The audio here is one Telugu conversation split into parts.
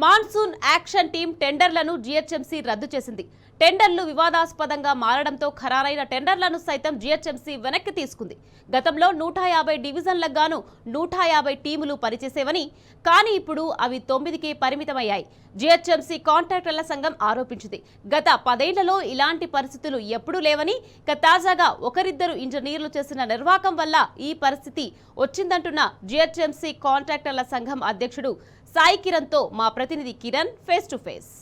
మాన్సూన్ యాక్షన్ టీం టెండర్లను జీహెచ్ఎంసీ రద్దు చేసింది. టెండర్లు వివాదాస్పదంగా మారడంతో ఖరారైన టెండర్లను సైతం జీహెచ్ఎంసీ వెనక్కి తీసుకుంది. గతంలో 150 డివిజన్లకు గాను 150 టీములు పనిచేసేవని, కానీ ఇప్పుడు అవి 9కి పరిమితమయ్యాయి. జీహెచ్ఎంసీ కాంట్రాక్టర్ల సంఘం ఆరోపించింది. గత 10 ఏళ్లలో ఇలాంటి పరిస్థితులు ఎప్పుడూ లేవని, తాజాగా ఒకరిద్దరు ఇంజనీర్లు చేసిన నిర్వాకం వల్ల ఈ పరిస్థితి వచ్చిందంటున్న జీహెచ్ఎంసీ కాంట్రాక్టర్ల సంఘం అధ్యక్షుడు సాయి కిరణ్తో మా ప్రతినిధి కిరణ్ ఫేస్ టు ఫేస్.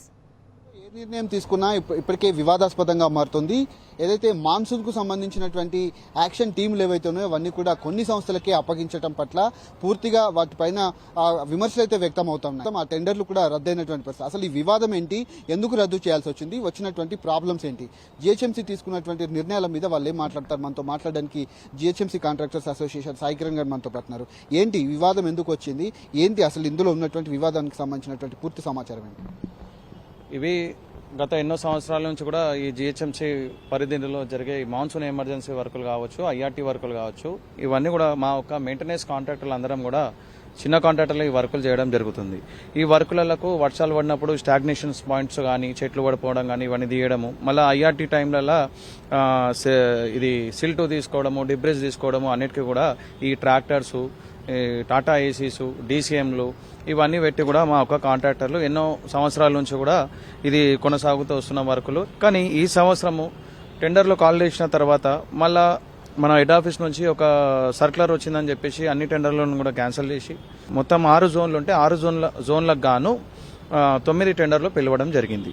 ఏ నిర్ణయం తీసుకున్నా ఇప్పటికే వివాదాస్పదంగా మారుతుంది. ఏదైతే మాన్సూన్ కు సంబంధించినటువంటి యాక్షన్ టీంలు ఏవైతే ఉన్నాయో అవన్నీ కూడా కొన్ని సంస్థలకే అప్పగించడం పట్ల పూర్తిగా వాటిపైన విమర్శలు అయితే వ్యక్తం అవుతున్నాయి. ఆ టెండర్లు కూడా రద్దయినటువంటి పరిస్థితి. అసలు ఈ వివాదం ఏంటి, ఎందుకు రద్దు చేయాల్సి వచ్చింది, వచ్చినటువంటి ప్రాబ్లమ్స్ ఏంటి, జీహెచ్ఎంసీ తీసుకున్నటువంటి నిర్ణయాల మీద వాళ్ళు ఏం మాట్లాడతారు? మనతో మాట్లాడడానికి GHMC contractors association Sai Kiran గారు మనతో పడుతున్నారు. ఏంటి వివాదం, ఎందుకు వచ్చింది, ఏంటి అసలు ఇందులో ఉన్నటువంటి వివాదానికి సంబంధించినటువంటి పూర్తి సమాచారం ఏంటి? ఇవి గత ఎన్నో సంవత్సరాల నుంచి కూడా ఈ జీహెచ్ఎంసీ పరిధిలో జరిగే మాన్సూన్ ఎమర్జెన్సీ వర్కులు కావచ్చు, ఐఆర్టీ వర్కులు కావచ్చు, ఇవన్నీ కూడా మా ఒక మెయింటెనెన్స్ కాంట్రాక్టర్లు అందరం కూడా చిన్న కాంట్రాక్టర్లు ఈ వర్కులు చేయడం జరుగుతుంది. ఈ వర్కులకు వర్షాలు పడినప్పుడు స్టాగ్నేషన్ పాయింట్స్ కానీ, చెట్లు పడిపోవడం కానీ ఇవన్నీ తీయడము, మళ్ళీ ఐఆర్టీ టైంలలో ఇది సిల్టు తీసుకోవడము, డిబ్రిజ్ తీసుకోవడము, అన్నిటికీ కూడా ఈ ట్రాక్టర్సు, టాటా ఏసీసు, డీసీఎంలు ఇవన్నీ పెట్టి కూడా మా ఒక కాంట్రాక్టర్లు ఎన్నో సంవత్సరాల నుంచి కూడా ఇది కొనసాగుతూ వస్తున్న వర్కులు. కానీ ఈ సంవత్సరము టెండర్లు కాల్ చేసిన తర్వాత మళ్ళా మన హెడ్ ఆఫీస్ నుంచి ఒక సర్క్యులర్ వచ్చిందని చెప్పేసి అన్ని టెండర్లను కూడా క్యాన్సిల్ చేసి మొత్తం 6 జోన్లు ఉంటే 6 జోన్లకు గాను 9 టెండర్లు పిలవడం జరిగింది.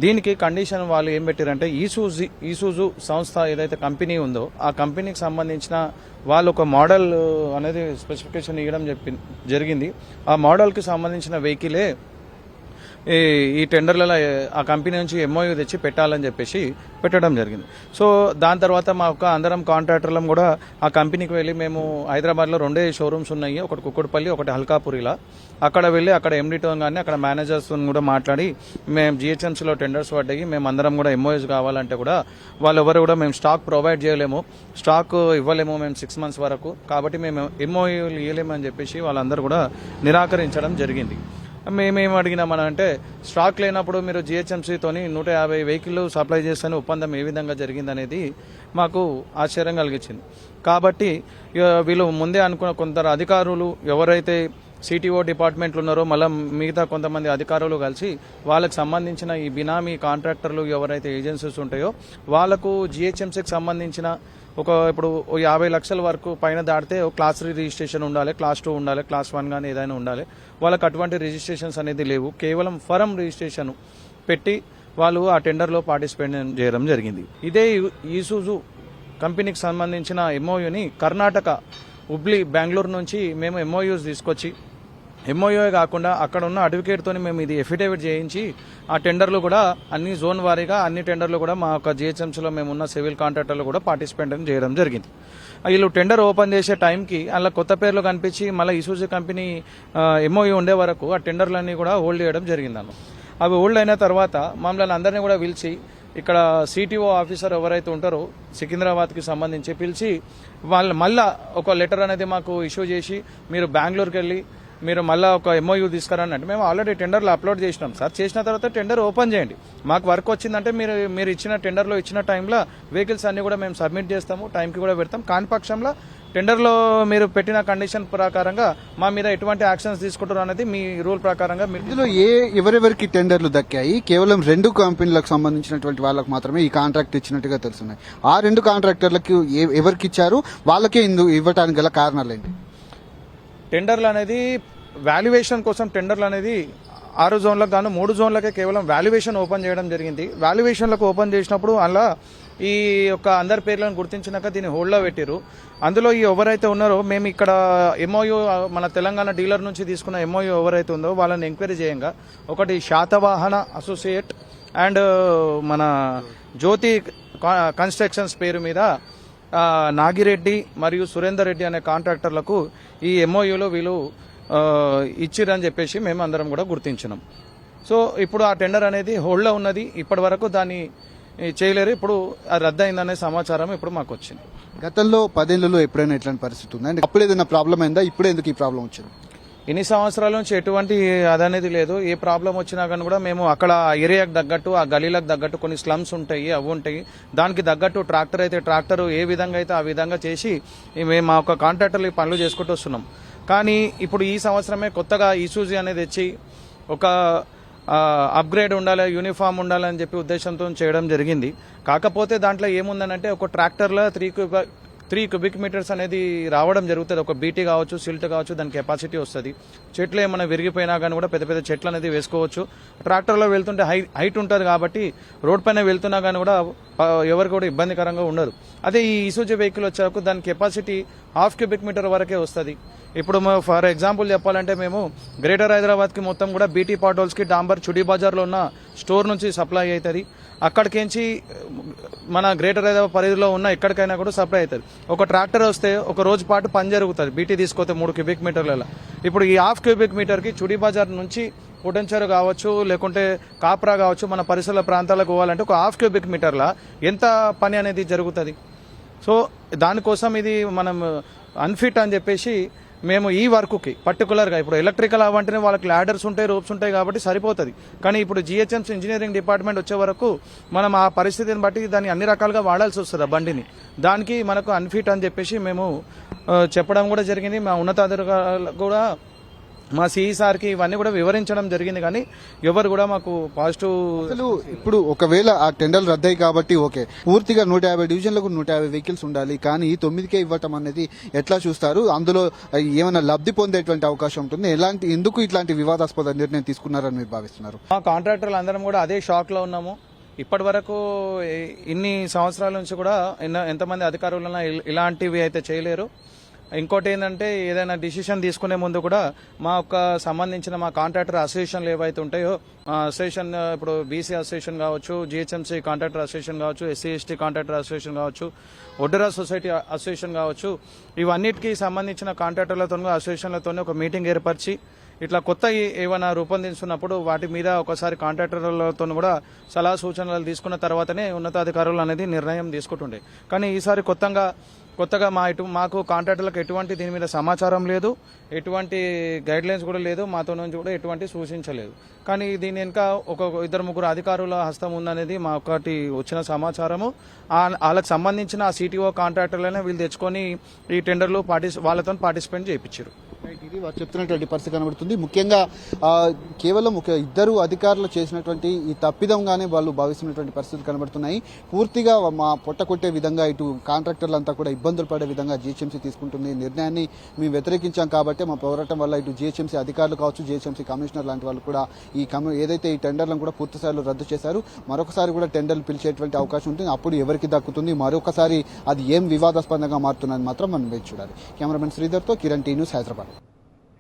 దీనికి కండిషన్ వాళ్ళు ఏం పెట్టారంటే ఈసూజు సంస్థ ఏదైతే కంపెనీ ఉందో ఆ కంపెనీకి సంబంధించిన వాళ్ళు ఒక మోడల్ అనేది స్పెసిఫికేషన్ ఇవ్వడం జరిగింది. ఆ మోడల్కి సంబంధించిన వెహికలే ఈ టెండర్లలో ఆ కంపెనీ నుంచి ఎంఓయూ తెచ్చి పెట్టాలని చెప్పేసి పెట్టడం జరిగింది. సో దాని తర్వాత మా ఒక అందరం కాంట్రాక్టర్లం కూడా ఆ కంపెనీకి వెళ్ళి మేము హైదరాబాద్లో 2 షోరూమ్స్ ఉన్నాయి, ఒకటి కుక్కడపల్లి, ఒకటి హల్కాపురిలా. అక్కడ వెళ్ళి అక్కడ ఎండీతో కానీ అక్కడ మేనేజర్స్తో కూడా మాట్లాడి మేము జీహెచ్ఎంసీలో టెండర్స్ పడ్డాయి, మేము అందరం కూడా ఎంఓయూస్ కావాలంటే కూడా వాళ్ళు ఎవరు కూడా మేము స్టాక్ ప్రొవైడ్ చేయలేము, స్టాక్ ఇవ్వలేము మేము 6 months వరకు, కాబట్టి మేము ఎంఓయూలు ఇవ్వలేము అని చెప్పేసి వాళ్ళందరూ కూడా నిరాకరించడం జరిగింది. మేమేం అడిగినామనంటే స్టాక్ లేనప్పుడు మీరు జీహెచ్ఎంసీతోని 150 వెహికల్ సప్లై చేస్తేనే ఒప్పందం ఏ విధంగా జరిగిందనేది మాకు ఆశ్చర్యం కలిగించింది. కాబట్టి వీళ్ళు ముందే అనుకున్న కొందరు అధికారులు ఎవరైతే సిటీఓ డిపార్ట్మెంట్లు ఉన్నారో మళ్ళీ మిగతా కొంతమంది అధికారులు కలిసి వాళ్ళకి సంబంధించిన ఈ బినామీ కాంట్రాక్టర్లు ఎవరైతే ఏజెన్సీస్ ఉంటాయో వాళ్లకు జీహెచ్ఎంసీకి సంబంధించిన ఇప్పుడు 50 లక్షల వరకు పైన దాటితే క్లాస్ 3 రిజిస్ట్రేషన్ ఉండాలి, క్లాస్ 2 ఉండాలి, క్లాస్ 1 కానీ ఏదైనా ఉండాలి. వాళ్ళకి అటువంటి రిజిస్ట్రేషన్స్ అనేది లేవు. కేవలం ఫరం రిజిస్ట్రేషన్ పెట్టి వాళ్ళు ఆ టెండర్లో పార్టిసిపేట్ చేయడం జరిగింది. ఇదే ఈసూజు కంపెనీకి సంబంధించిన ఎంఓయూని కర్ణాటక హుబ్లీ, బెంగళూరు నుంచి మేము ఎంఓయూస్ తీసుకొచ్చి ఎంఓయూ కాకుండా అక్కడ ఉన్న అడ్వకేట్తో మేము ఇది ఎఫిడేవిట్ చేయించి ఆ టెండర్లు కూడా అన్ని జోన్ వారీగా అన్ని టెండర్లు కూడా మా యొక్క జీహెచ్ఎంసీలో మేము ఉన్న సివిల్ కాంట్రాక్టర్లు కూడా పార్టిసిపేట్ చేయడం జరిగింది. వీళ్ళు టెండర్ ఓపెన్ చేసే టైంకి అలా కొత్త పేర్లు కనిపించి మళ్ళీ ఈసూజీ కంపెనీ ఎంఓయూ ఉండే వరకు ఆ టెండర్లన్నీ కూడా హోల్డ్ చేయడం జరిగిందన్న. అవి హోల్డ్ అయిన తర్వాత మమ్మల్ని అందరినీ కూడా పిలిచి ఇక్కడ సిటీఓ ఆఫీసర్ ఎవరైతే ఉంటారో సికింద్రాబాద్కి సంబంధించి పిలిచి వాళ్ళు మళ్ళా ఒక లెటర్ అనేది మాకు ఇష్యూ చేసి మీరు బెంగళూరుకి వెళ్ళి మీరు మళ్ళీ ఒక ఎంఓయూ తీసుకురండి అంటే మేము ఆల్రెడీ టెండర్లు అప్లోడ్ చేసినాం సార్, చేసిన తర్వాత టెండర్ ఓపెన్ చేయండి, మాకు వర్క్ వచ్చిందంటే మీరు ఇచ్చిన టెండర్లో ఇచ్చిన టైంలో వెహికల్స్ అన్ని కూడా మేము సబ్మిట్ చేస్తాము, టైంకి కూడా పెడతాం. కాని పక్షంలో టెండర్లో మీరు పెట్టిన కండిషన్ ప్రకారంగా మా మీద ఎటువంటి యాక్షన్స్ తీసుకుంటారు అనేది మీ రూల్ ప్రకారంగా. ఇందులో ఎవరెవరికి టెండర్లు దక్కాయి? కేవలం 2 కంపెనీలకు సంబంధించినటువంటి వాళ్ళకు మాత్రమే ఈ కాంట్రాక్ట్ ఇచ్చినట్టుగా తెలుస్తున్నాయి. ఆ 2 కాంట్రాక్టర్లకు ఎవరికి ఇచ్చారు, వాళ్ళకే ఇవ్వడానికి గల కారణాలు ఏంటి? టెండర్లు అనేది వాల్యుయేషన్ కోసం టెండర్లు అనేది 6 జోన్లకు గాను 3 జోన్లకే కేవలం వాల్యుయేషన్ ఓపెన్ చేయడం జరిగింది. వాల్యుయేషన్లకు ఓపెన్ చేసినప్పుడు అలా ఈ యొక్క అందరి పేర్లను గుర్తించినాక దీన్ని హోల్డ్లో పెట్టారు. అందులో ఈ ఎవరైతే ఉన్నారో మేము ఇక్కడ ఎంఓయూ మన తెలంగాణ డీలర్ నుంచి తీసుకున్న ఎంఓయూ ఎవరైతే ఉందో వాళ్ళని ఎంక్వైరీ చేయంగా ఒకటి శాతవాహన అసోసియేట్ అండ్ మన జ్యోతి కన్స్ట్రక్షన్స్ పేరు మీద నాగిరెడ్డి మరియు సురేందర్ రెడ్డి అనే కాంట్రాక్టర్లకు ఈ ఎంఓయూలో వీళ్ళు ఇచ్చిరని చెప్పేసి మేము అందరం కూడా గుర్తించినాం. సో ఇప్పుడు ఆ టెండర్ అనేది హోల్డ్లో ఉన్నది, ఇప్పటి వరకు దాన్ని చేయలేరు, ఇప్పుడు రద్దయిందనే సమాచారం ఇప్పుడు మాకు వచ్చింది. గతంలో 10 ఏళ్లలో ఎప్పుడైనా ఇట్లాంటి పరిస్థితి ఉందా? అంటే అప్పుడు ఏదైనా ప్రాబ్లం అయిందా? ఇప్పుడే ఎందుకు ఈ ప్రాబ్లం వచ్చింది? ఇన్ని సంవత్సరాల నుంచి ఎటువంటి అదనేది లేదు. ఏ ప్రాబ్లం వచ్చినా కానీ కూడా మేము అక్కడ ఆ ఏరియాకి తగ్గట్టు, ఆ గలీలకు తగ్గట్టు కొన్ని స్లమ్స్ ఉంటాయి, అవి ఉంటాయి, దానికి తగ్గట్టు ట్రాక్టర్ అయితే ట్రాక్టర్ ఏ విధంగా అయితే ఆ విధంగా చేసి మేము మా ఒక కాంట్రాక్టర్లు ఈ పనులు చేసుకుంటూ వస్తున్నాం. కానీ ఇప్పుడు ఈ సంవత్సరమే కొత్తగా ఈసూజీ అనేది తెచ్చి ఒక అప్గ్రేడ్ ఉండాలి, యూనిఫామ్ ఉండాలని చెప్పి ఉద్దేశంతో చేయడం జరిగింది. కాకపోతే దాంట్లో ఏముందనంటే ఒక ట్రాక్టర్లో 3 క్యూబిక్ మీటర్స్ అనేది రావడం జరుగుతుంది. ఒక బీటీ కావచ్చు, సిల్ట్ కావచ్చు, దాని కెపాసిటీ వస్తుంది. చెట్లు ఏమైనా విరిగిపోయినా కానీ కూడా పెద్ద పెద్ద చెట్లు అనేది వేసుకోవచ్చు. ట్రాక్టర్లో వెళ్తుంటే హైట్ ఉంటుంది కాబట్టి రోడ్ పైన వెళ్తున్నా కానీ కూడా ఎవరికి కూడా ఇబ్బందికరంగా ఉండదు. అదే ఈ ఈసూజీ వెహికల్ వచ్చాక దాని కెపాసిటీ 1/2 క్యూబిక్ మీటర్ వరకే వస్తుంది. ఇప్పుడు ఫర్ ఎగ్జాంపుల్ చెప్పాలంటే మేము గ్రేటర్ హైదరాబాద్కి మొత్తం కూడా బీటీ పాటోల్స్కి డాంబర్ చుడీ బజార్లో ఉన్న స్టోర్ నుంచి సప్లై అవుతుంది. అక్కడికించి మన గ్రేటర్ హైదరాబాద్ పరిధిలో ఉన్న ఎక్కడికైనా కూడా సప్లై అవుతుంది. ఒక ట్రాక్టర్ వస్తే ఒక రోజు పాటు పని జరుగుతుంది బీటీ తీసుకొస్తే 3 క్యూబిక్ మీటర్ల. ఇప్పుడు ఈ 1/2 క్యూబిక్ మీటర్కి చుడీ బజార్ నుంచి పుటంచెరు కావచ్చు, లేకుంటే కాప్రా కావచ్చు, మన పరిసర ప్రాంతాలకు పోవాలంటే ఒక 1/2 క్యూబిక్ మీటర్ల ఎంత పని అనేది జరుగుతుంది. సో దానికోసం ఇది మనం అన్ఫిట్ అని చెప్పేసి మేము ఈ వర్క్కి పర్టికులర్గా ఇప్పుడు ఎలక్ట్రికల్ అవంటేనే వాళ్ళకి ల్యాడర్స్ ఉంటాయి, రోప్స్ ఉంటాయి కాబట్టి సరిపోతుంది. కానీ ఇప్పుడు జిహెచ్ఎంసీ ఇంజనీరింగ్ డిపార్ట్మెంట్ వచ్చే వరకు మనం ఆ పరిస్థితిని బట్టి దాన్ని అన్ని రకాలుగా వాడాల్సి వస్తుంది ఆ బండిని. దానికి మనకు అన్ఫిట్ అని చెప్పేసి మేము చెప్పడం కూడా జరిగింది. మా ఉన్నతాధికారులకు కూడా, మా సిఈ సార్కి ఇవన్నీ కూడా వివరించడం జరిగింది. కానీ ఎవరు కూడా మాకు పాజిటివ్ అసలు ఇప్పుడు ఒకవేళ ఆ టెండర్లు రద్దయి కాబట్టి ఓకే, పూర్తిగా 150 డివిజన్లకు 150 వెహికల్స్ ఉండాలి, కానీ 9కే ఇవ్వటం అనేది ఎట్లా చూస్తారు? అందులో ఏమైనా లబ్ధి పొందేటువంటి అవకాశం ఉంటుంది? ఎందుకు ఇట్లాంటి వివాదాస్పద నిర్ణయం తీసుకున్నారని మీరు భావిస్తున్నారు? మా కాంట్రాక్టర్లు అందరం కూడా అదే షాక్ లో ఉన్నాము. ఇప్పటి వరకు ఇన్ని సంవత్సరాల నుంచి కూడా ఎంతమంది అధికారులను ఇలాంటివి అయితే చేయలేరు. ఇంకోటి ఏంటంటే ఏదైనా డిసిషన్ తీసుకునే ముందు కూడా మా యొక్క సంబంధించిన మా కాంట్రాక్టర్ అసోసియేషన్లు ఏవైతే ఉంటాయో అసోసియేషన్, ఇప్పుడు బీసీ అసోసియేషన్ కావచ్చు, జిహెచ్ఎంసీ కాంట్రాక్టర్ అసోసియేషన్ కావచ్చు, ఎస్సీ ఎస్టీ కాంట్రాక్టర్ అసోసియేషన్ కావచ్చు, ఒడ్డరా సొసైటీ అసోసియేషన్ కావచ్చు, ఇవన్నిటికీ సంబంధించిన కాంట్రాక్టర్లతో అసోసియేషన్లతో ఒక మీటింగ్ ఏర్పరిచి ఇట్లా కొత్త ఏమైనా రూపొందించున్నప్పుడు వాటి మీద ఒకసారి కాంట్రాక్టర్లతో కూడా సలహా సూచనలు తీసుకున్న తర్వాతనే ఉన్నతాధికారులు అనేది నిర్ణయం తీసుకుంటుండే. కానీ ఈసారి కొత్తగా మాకు కాంట్రాక్టర్లకు ఎటువంటి దీని మీద సమాచారం లేదు, ఎటువంటి గైడ్ లైన్స్ కూడా లేదు, మాతో నుంచి కూడా ఎటువంటి సూచించలేదు. కానీ దీని వెనుక ఒక 2-3 అధికారుల హస్తం ఉందనేది మా ఒకటి వచ్చిన సమాచారము. వాళ్ళకి సంబంధించిన ఆ సిటీఓ కాంట్రాక్టర్లనే వీళ్ళు తెచ్చుకొని ఈ టెండర్లు వాళ్ళతో పార్టిసిపేట్ చేయించారు. ఇది వారు చెప్తున్నటువంటి పరిస్థితి కనబడుతుంది. ముఖ్యంగా కేవలం ఒక 2 అధికారులు చేసినటువంటి ఈ తప్పిదంగానే వాళ్ళు భావిస్తున్నటువంటి పరిస్థితులు కనబడుతున్నాయి. పూర్తిగా మా పొట్ట కొట్టే విధంగా ఇటు కాంట్రాక్టర్లంతా కూడా ఇబ్బందులు పడే విధంగా జీహెచ్ఎంసీ తీసుకుంటుంది. నిర్ణయాన్ని మేము వ్యతిరేకించాం కాబట్టి మా పోరాటం వల్ల ఇటు జీహెచ్ఎంసీ అధికారులు కావచ్చు, జీహెచ్ఎంసీ కమిషనర్ లాంటి వాళ్ళు కూడా ఏదైతే ఈ టెండర్లను కూడా పూర్తి స్థాయిలో రద్దు చేశారు, మరొకసారి కూడా టెండర్లు పిలిచేటువంటి అవకాశం ఉంటుంది. అప్పుడు ఎవరికి దక్కుతుంది, మరొకసారి అది ఏం వివాదాస్పదంగా మారుతున్నది మాత్రం మనం వేచి చూడాలి. కెమెరామెన్ శ్రీధర్తో కిరణ్, టీ న్యూస్, హైదరాబాద్.